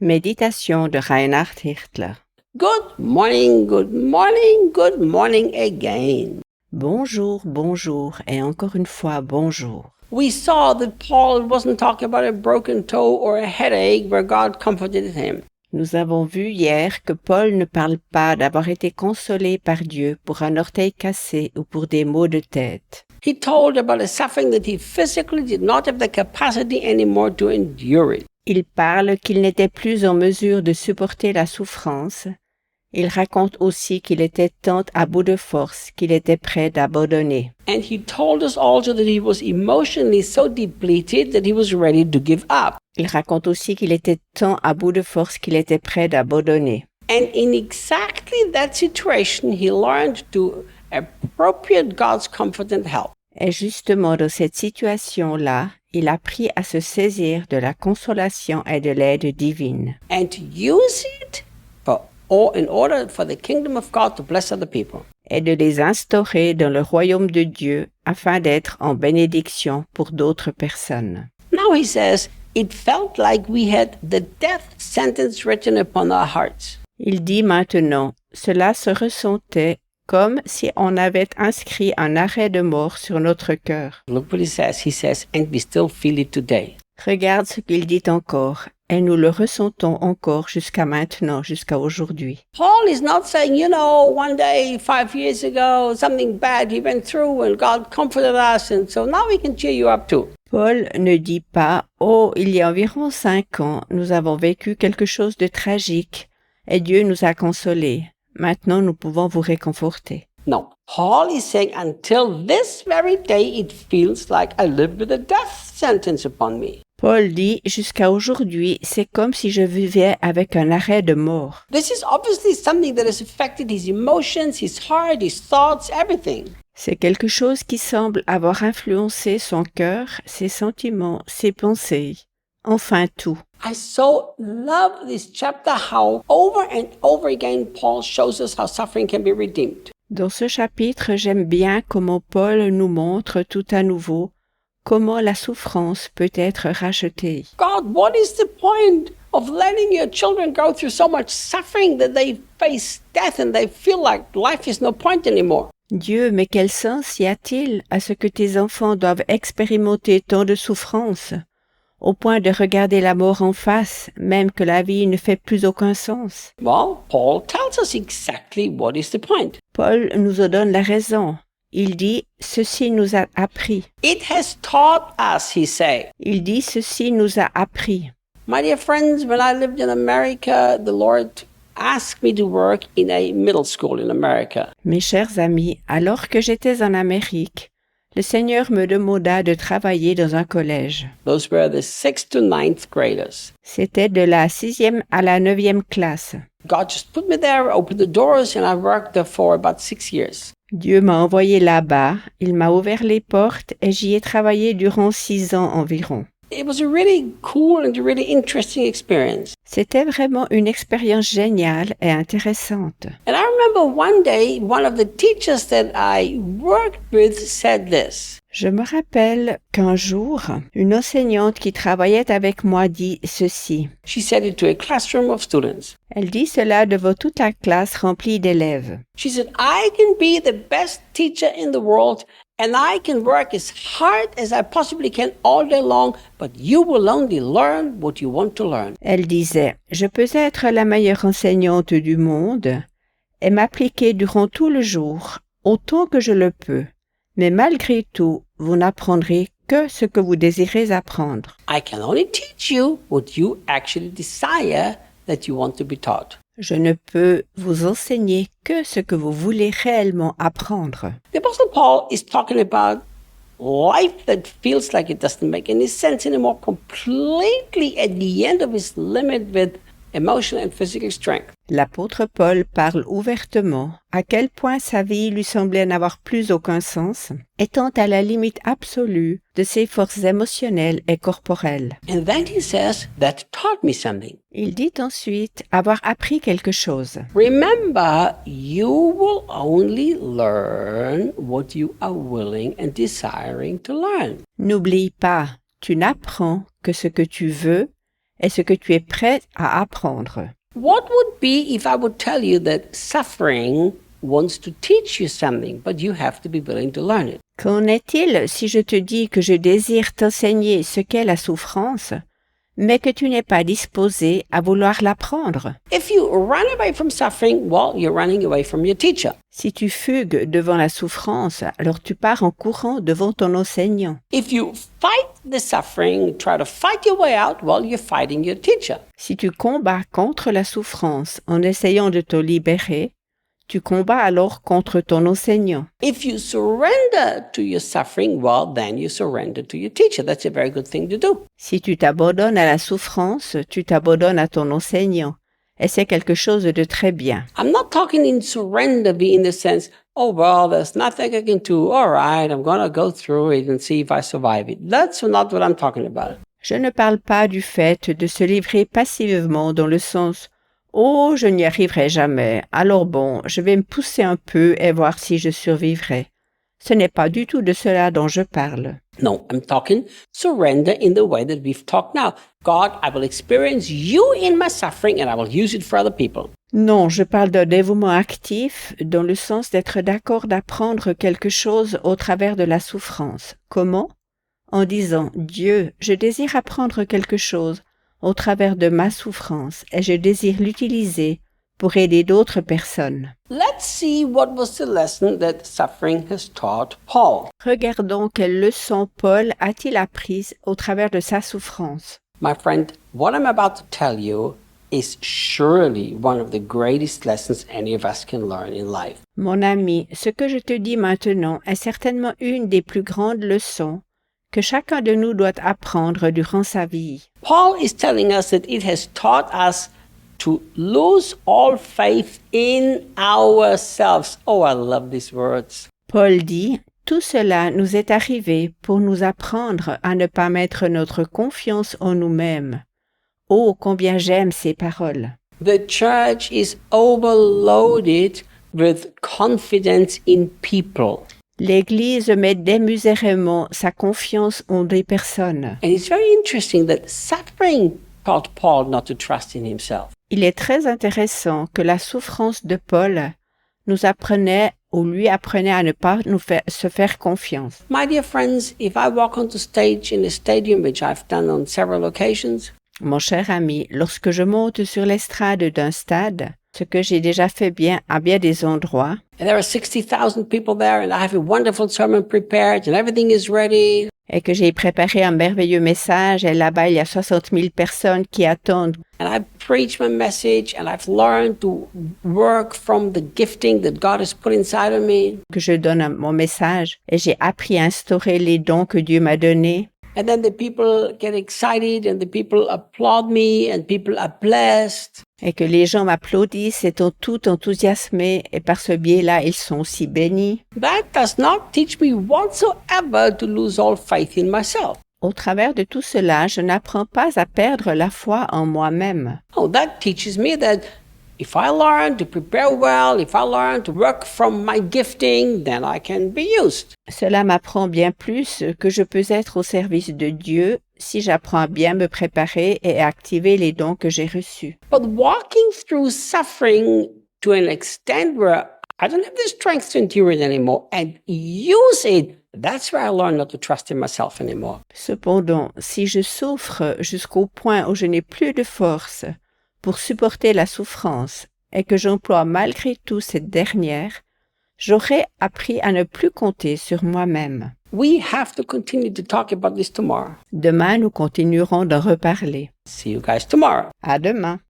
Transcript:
Méditation de Reinhard Hirtler. Good morning, good morning, good morning again. Bonjour, bonjour et encore une fois bonjour. We saw that Paul wasn't talking about a broken toe or a headache where God comforted him. Nous avons vu hier que Paul ne parle pas d'avoir été consolé par Dieu pour un orteil cassé ou pour des maux de tête. He told about a suffering that he physically did not have the capacity anymore to endure it. Il parle qu'il n'était plus en mesure de supporter la souffrance. Il raconte aussi qu'il était tant à bout de force qu'il était prêt d'abandonner. And he told us also that he was emotionally so depleted that he was ready to give up. Il raconte aussi qu'il était tant à bout de force qu'il était prêt d'abandonner. And in exactly that situation, he learned to appropriate God's comfort and help. Et justement dans cette situation-là, il a appris à se saisir de la consolation et de l'aide divine. And to use it in order for the kingdom of God to bless other people. Et de les instaurer dans le royaume de Dieu afin d'être en bénédiction pour d'autres personnes. Now he says, it felt like we had the death sentence written upon our hearts. Il dit maintenant, cela se ressentait comme si on avait inscrit un arrêt de mort sur notre cœur. Look what he says. He says, and we still feel it today. Regarde ce qu'il dit encore, et nous le ressentons encore jusqu'à maintenant, jusqu'à aujourd'hui. Paul is not saying, one day, 5 years ago, something bad he went through and God comforted us and so now we can cheer you up too. Paul ne dit pas, « Oh, il y a environ 5 ans, nous avons vécu quelque chose de tragique et Dieu nous a consolés. Maintenant, nous pouvons vous réconforter. » No, Paul is saying, until this very day, it feels like I live with a death sentence upon me. Paul dit, jusqu'à aujourd'hui, c'est comme si je vivais avec un arrêt de mort. This is obviously something that has affected his emotions, his heart, his thoughts, everything. C'est quelque chose qui semble avoir influencé son cœur, ses sentiments, ses pensées, enfin tout. I so love this chapter, how over and over again Paul shows us how suffering can be redeemed. Dans ce chapitre, j'aime bien comment Paul nous montre tout à nouveau comment la souffrance peut être rachetée. God, what is the point of letting your children go through so much suffering that they face death and they feel like life is no point anymore? Dieu, mais quel sens y a-t-il à ce que tes enfants doivent expérimenter tant de souffrance, au point de regarder la mort en face, même que la vie ne fait plus aucun sens? Well, Paul tells us exactly what is the point. Paul nous en donne la raison. Il dit, ceci nous a appris. It has taught us, he said. Il dit, ceci nous a appris. My dear friends, when I lived in America, the Lord asked me to work in a middle school in America. Mes chers amis, alors que j'étais en Amérique, le Seigneur me demanda de travailler dans un collège. Those were the 6th to 9th graders. C'était de la 6e à la 9e classe. God just put me there, opened the doors, and I worked there for about 6 years. Dieu m'a envoyé là-bas, il m'a ouvert les portes et j'y ai travaillé durant 6 ans environ. It was a really cool and a really interesting experience. C'était vraiment une expérience géniale et intéressante. And I remember one day, one of the teachers that I worked with said this. Je me rappelle qu'un jour, une enseignante qui travaillait avec moi dit ceci. She said it to a classroom of students. Elle dit cela devant toute la classe remplie d'élèves. She said, I can be the best teacher in the world and I can work as hard as I possibly can all day long, but you will only learn what you want to learn. Elle disait, je peux être la meilleure enseignante du monde et m'appliquer durant tout le jour, autant que je le peux. Mais malgré tout, vous n'apprendrez que ce que vous désirez apprendre. I can only teach you what you actually desire that you want to be taught. Je ne peux vous enseigner que ce que vous voulez réellement apprendre. The Apostle Paul is talking about life that feels like it doesn't make any sense anymore, completely at the end of his limit with emotional and physical strength. L'apôtre Paul parle ouvertement à quel point sa vie lui semblait n'avoir plus aucun sens, étant à la limite absolue de ses forces émotionnelles et corporelles. And then he says, that taught me something. Il dit ensuite avoir appris quelque chose. Remember, you will only learn what you are willing and desiring to learn. N'oublie pas, tu n'apprends que ce que tu veux est ce que tu es prêt à apprendre. What would be if I would tell you that suffering wants to teach you something, but you have to be willing to learn it? Qu'en est-il si je te dis que je désire t'enseigner ce qu'est la souffrance, mais que tu n'es pas disposé à vouloir l'apprendre? If you run away from suffering, well, you're running away from your teacher. Si tu fugues devant la souffrance, alors tu pars en courant devant ton enseignant. If you fight the suffering, try to fight your way out, well, you're fighting your teacher. Si tu combats contre la souffrance en essayant de te libérer, tu combats alors contre ton enseignant. If you surrender to your suffering, well, then you surrender to your teacher. That's a very good thing to do. Si tu t'abandonnes à la souffrance, tu t'abandonnes à ton enseignant. Et c'est quelque chose de très bien. I'm not talking in surrender be in the sense, oh, well, there's nothing I can do. All right, I'm going to go through it and see if I survive it. That's not what I'm talking about. Je ne parle pas du fait de se livrer passivement dans le sens « Oh, je n'y arriverai jamais, alors bon, je vais me pousser un peu et voir si je survivrai. » Ce n'est pas du tout de cela dont je parle. No, I'm talking surrender in the way that we've talked now. God, I will experience you in my suffering and I will use it for other people. Non, je parle d'un dévouement actif dans le sens d'être d'accord d'apprendre quelque chose au travers de la souffrance. Comment? En disant « Dieu, je désire apprendre quelque chose au travers de ma souffrance et je désire l'utiliser pour aider d'autres personnes. » Let's see what was the lesson that suffering has taught Paul. Regardons quelle leçon Paul a-t-il apprise au travers de sa souffrance. My friend, what I'm about to tell you is surely one of the greatest lessons any of us can learn in life. Mon ami, ce que je te dis maintenant est certainement une des plus grandes leçons que chacun de nous doit apprendre durant sa vie. Paul is telling us that it has taught us to lose all faith in ourselves. Oh, I love these words. Paul dit, tout cela nous est arrivé pour nous apprendre à ne pas mettre notre confiance en nous-mêmes. Oh, combien j'aime ces paroles. The church is overloaded with confidence in people. L'Église met démesurément sa confiance en des personnes. And it's very interesting that suffering taught Paul not to trust in himself. Il est très intéressant que la souffrance de Paul nous apprenait ou lui apprenait à ne pas se faire confiance. My dear friends, if I walk onto stage in a stadium, which I've done on several occasions, Mon cher ami, lorsque je monte sur l'estrade d'un stade, ce que j'ai déjà fait bien à bien des endroits, and there are 60,000 people there, and I have a wonderful sermon prepared, and everything is ready, et que j'ai préparé un merveilleux message, et là-bas il y a 60 000 personnes qui attendent, and I preach my message, and I've learned to work from the gifting that God has put inside of me. que je donne mon message, et j'ai appris à instaurer les dons que Dieu m'a donnés. And then the people get excited, and the people applaud me, and people are blessed. Et que les gens m'applaudissent et sont tout enthousiasmés, et par ce biais-là, ils sont aussi bénis. That does not teach me whatsoever to lose all faith in myself. Au travers de tout cela, je n'apprends pas à perdre la foi en moi-même. Oh, that teaches me that if I learn to prepare well, if I learn to work from my gifting, then I can be used. Cela m'apprend bien plus que je peux être au service de Dieu si j'apprends à bien me préparer et à activer les dons que j'ai reçus. But walking through suffering to an extent where I don't have the strength to endure it anymore and use it, that's where I learn not to trust in myself anymore. Cependant, si je souffre jusqu'au point où je n'ai plus de force pour supporter la souffrance et que j'emploie malgré tout cette dernière, j'aurai appris à ne plus compter sur moi-même. We have to continue to talk about this tomorrow. Demain, nous continuerons d'en reparler. See you guys tomorrow. À demain.